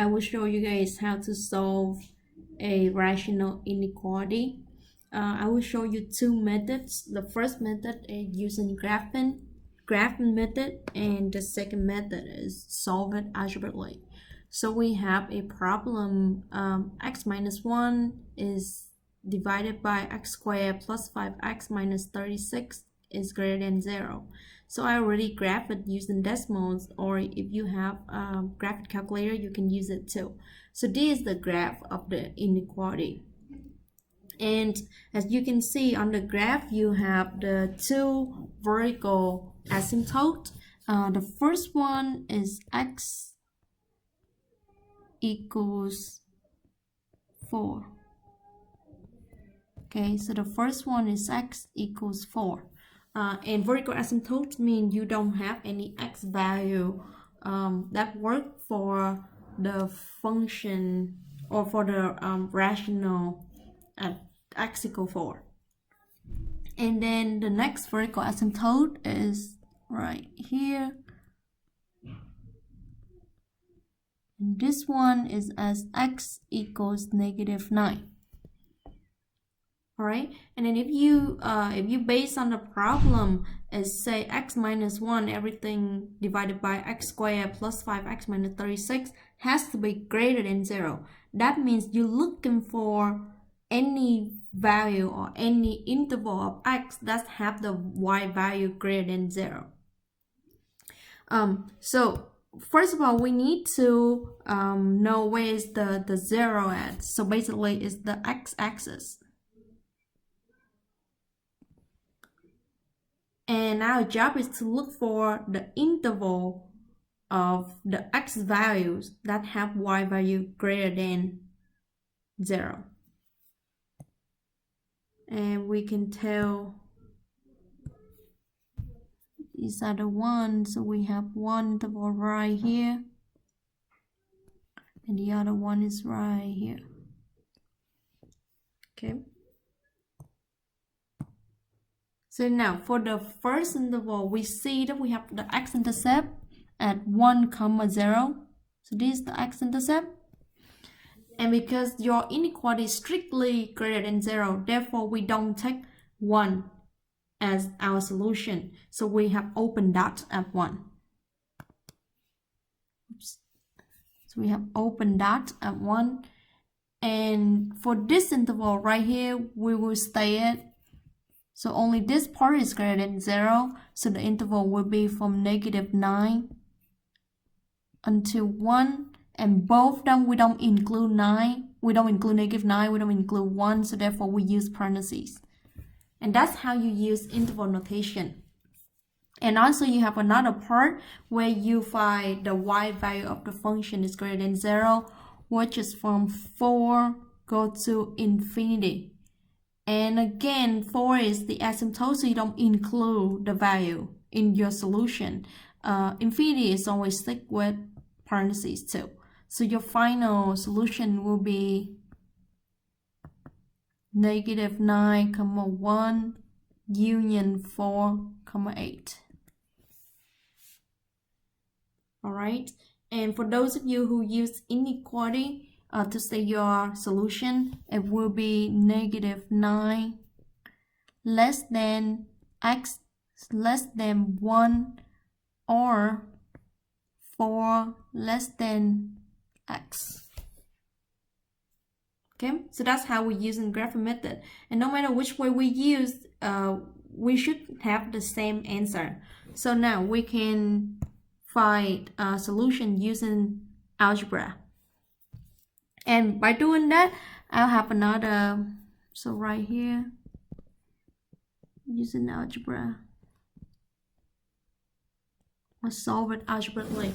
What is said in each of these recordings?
will show you guys how to solve a rational inequality. I will show you two methods. The first method is using graphing method, and the second method is solve it algebraically. So we have a problem, x minus 1 is divided by x squared plus 5x minus 36 is greater than 0. So I already graphed it using decimals, or if you have a graph calculator, you can use it too. So this is the graph of the inequality. And as you can see on the graph, you have the two vertical asymptotes. The first one is x equals 4. Okay, so the first one is x equals 4. And vertical asymptote means you don't have any x value that work for the function or for the rational at x equals 4. And then the next vertical asymptote is right here. And this one is as x equals -9. Alright, and then if you base on the problem is say x minus 1, everything divided by x squared plus 5x minus 36 has to be greater than 0. That means you're looking for any value or any interval of x that have the y value greater than 0. So first of all, we need to know where is the 0 at. So basically it's the x-axis. And our job is to look for the interval of the x values that have y value greater than 0. And we can tell these are the ones. So we have one interval right here, and the other one is right here. Okay. So now for the first interval, we see that we have the x-intercept at 1, 0. So this is the x-intercept. And because your inequality is strictly greater than 0, therefore we don't take 1 as our solution. So we have open dot at 1. Oops. So we have open dot at 1. And for this interval right here, we will stay at, so only this part is greater than 0. So the interval will be from -9 until 1. And both of them, we don't include 9. We don't include -9. We don't include 1. So therefore, we use parentheses. And that's how you use interval notation. And also, you have another part where you find the y value of the function is greater than 0, which is from 4 go to infinity. And again, 4 is the asymptote, so you don't include the value in your solution. Infinity is always stick with parentheses too. So your final solution will be -9, 1 union 4, 8. Alright, and for those of you who use inequality to say your solution, it will be -9 less than x less than 1 or 4 less than x. Okay, so that's how we use in graphing method. And no matter which way we use, we should have the same answer. So now we can find a solution using algebra. And by doing that, I'll have another, so right here, using algebra, I'll solve it algebraically.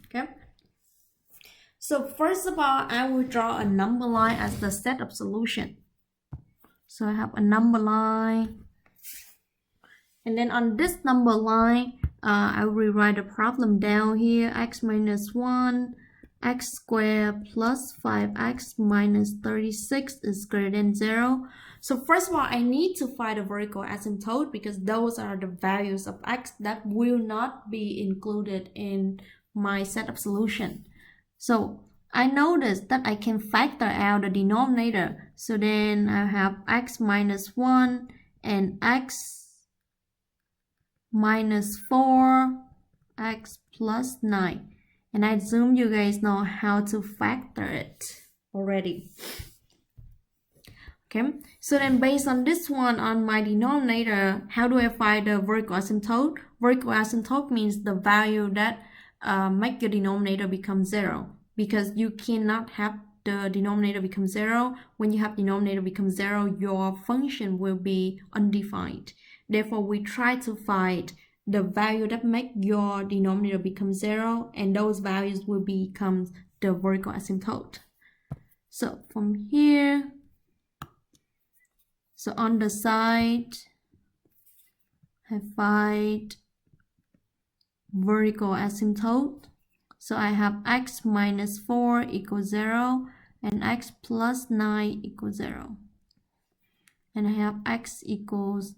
Okay. So first of all, I will draw a number line as the set of solution. So I have a number line. And then on this number line, I will rewrite the problem down here. X minus 1, x squared plus 5x minus 36 is greater than 0. So first of all, I need to find a vertical asymptote because those are the values of x that will not be included in my set of solution. So I noticed that I can factor out the denominator. So then I have x minus 1 and x minus 4, x plus 9. And I assume you guys know how to factor it already. Okay, so then based on this one on my denominator, how do I find the vertical asymptote? Vertical asymptote means the value that make your denominator become 0, because you cannot have the denominator become 0. When you have denominator become 0, your function will be undefined. Therefore, we try to find the value that make your denominator become 0, and those values will become the vertical asymptote. So from here, so on the side, I find vertical asymptote. So I have x minus 4 equals 0 and x plus 9 equals 0. And I have x equals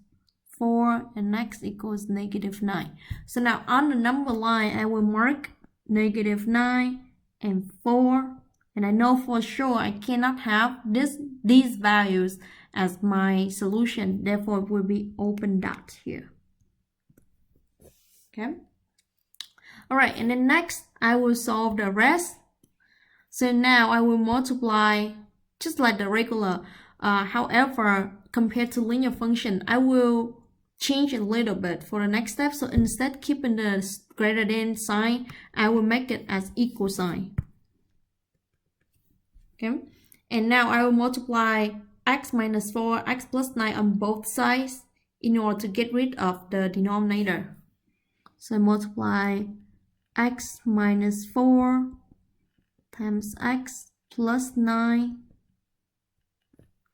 4 and x equals negative 9. So now on the number line, I will mark negative 9 and 4. And I know for sure I cannot have these values as my solution. Therefore, it will be open dot here. Okay. All right, and then next, I will solve the rest. So now I will multiply just like the regular. However, compared to linear function, I will change it a little bit for the next step. So instead keeping the greater than sign, I will make it as equal sign. Okay, and now I will multiply x minus 4, x plus 9 on both sides in order to get rid of the denominator. So multiply x minus 4 times x plus 9.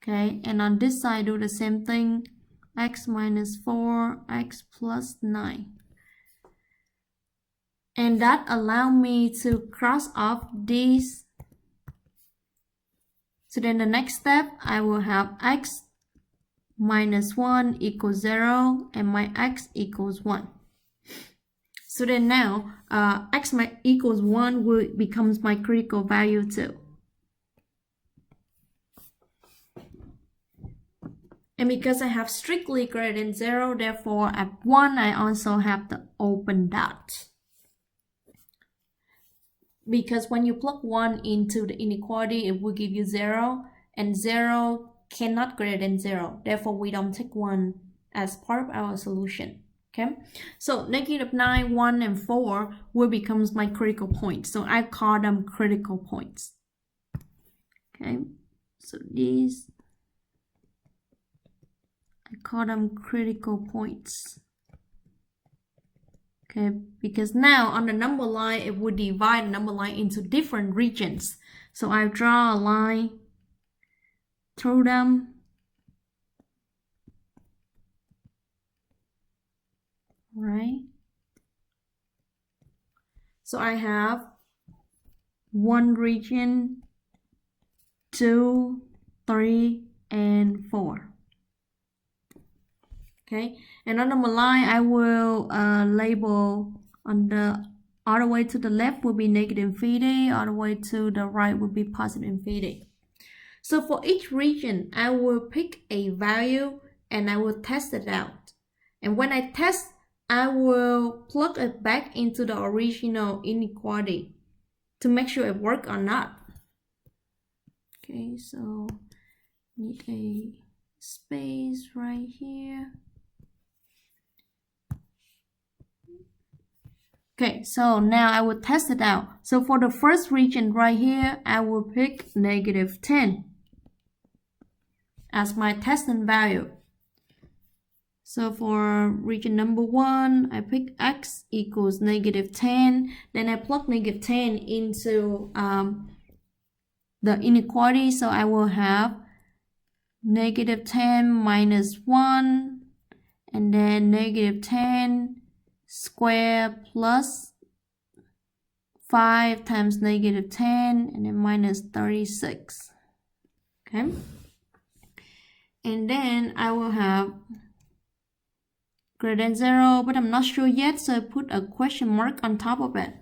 Okay, and on this side do the same thing, x minus 4, x plus 9. And that allows me to cross off these. So then the next step, I will have x minus 1 equals 0 and my x equals 1. So then now, x equals 1 becomes my critical value too. And because I have strictly greater than 0, therefore at 1, I also have the open dot. Because when you plug 1 into the inequality, it will give you 0, and 0 cannot greater than 0. Therefore, we don't take 1 as part of our solution. Okay, so negative 9, 1, and 4 will become my critical points. So I call them critical points. Okay, so these, I call them critical points. Okay, because now on the number line, it would divide the number line into different regions. So I draw a line through them. Right. So I have 1 region, 2, 3, and 4. Okay, and on the line, I will label on the all the way to the left will be negative infinity, all the way to the right will be positive infinity. So for each region, I will pick a value and I will test it out. And when I test, I will plug it back into the original inequality to make sure it works or not. Okay, so need a space right here. Okay, so now I will test it out. So for the first region right here, I will pick negative 10 as my testing value. So for region number 1, I pick x equals negative 10. Then I plug negative 10 into the inequality. So I will have negative 10 minus 1, and then negative 10 square plus 5 times negative 10, and then minus 36. Okay. And then I will have greater than 0, but I'm not sure yet, so I put a question mark on top of it.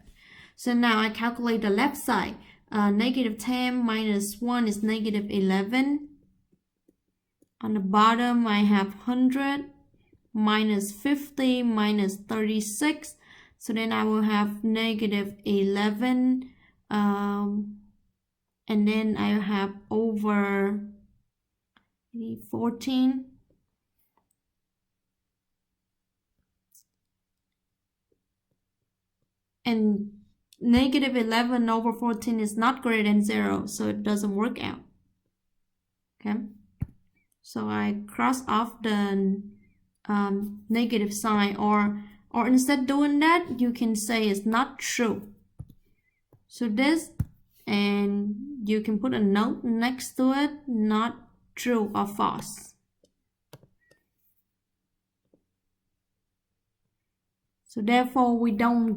So now I calculate the left side. negative 10 minus 1 is negative 11. On the bottom, I have 100 minus 50 minus 36. So then I will have negative 11. And then I have over 14. And negative 11 over 14 is not greater than 0, so it doesn't work out. Okay, so I cross off the negative sign, or instead doing that, you can say it's not true. So this, and you can put a note next to it, not true or false. So therefore, we don't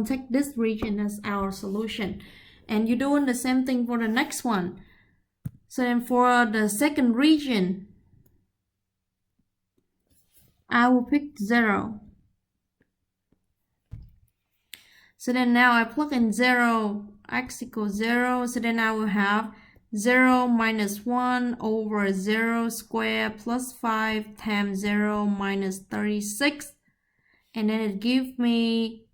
take this region as our solution. And you're doing the same thing for the next one. So then for the second region, I will pick 0. So then now I plug in 0, x equals 0. So then I will have 0 minus 1 over 0 squared plus 5 times 0 minus 36. And then it gives me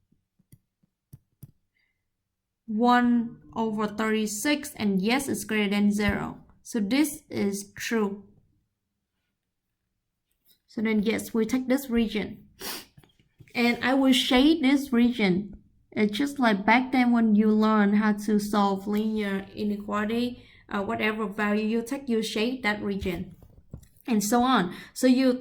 1 over 36, and yes, it's greater than 0. So this is true. So then yes, we take this region. And I will shade this region. It's just like back then when you learn how to solve linear inequality, whatever value you take, you shade that region. And so on. So you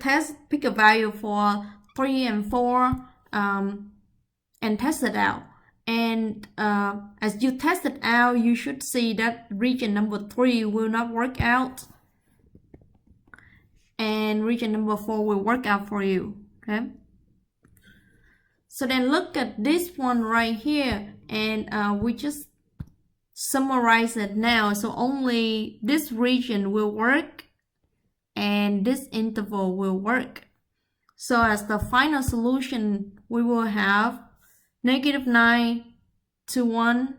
pick a value for 3 and 4 and test it out. And as you test it out, you should see that region number 3 will not work out. And region number 4 will work out for you. Okay. So then look at this one right here. And we just summarize it now. So only this region will work. And this interval will work. So as the final solution, we will have negative 9 to 1.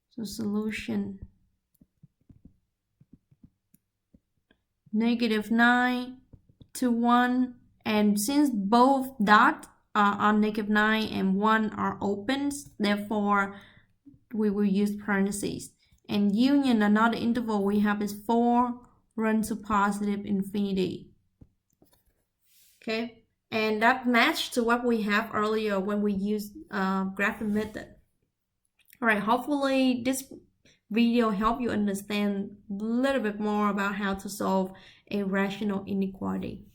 So solution negative 9 to 1. And since both dots are on negative 9 and 1 are opens, therefore we will use parentheses. And union, another interval we have is 4 run to positive infinity. Okay, and that matched to what we have earlier when we used graphing method. All right, hopefully this video helped you understand a little bit more about how to solve a rational inequality.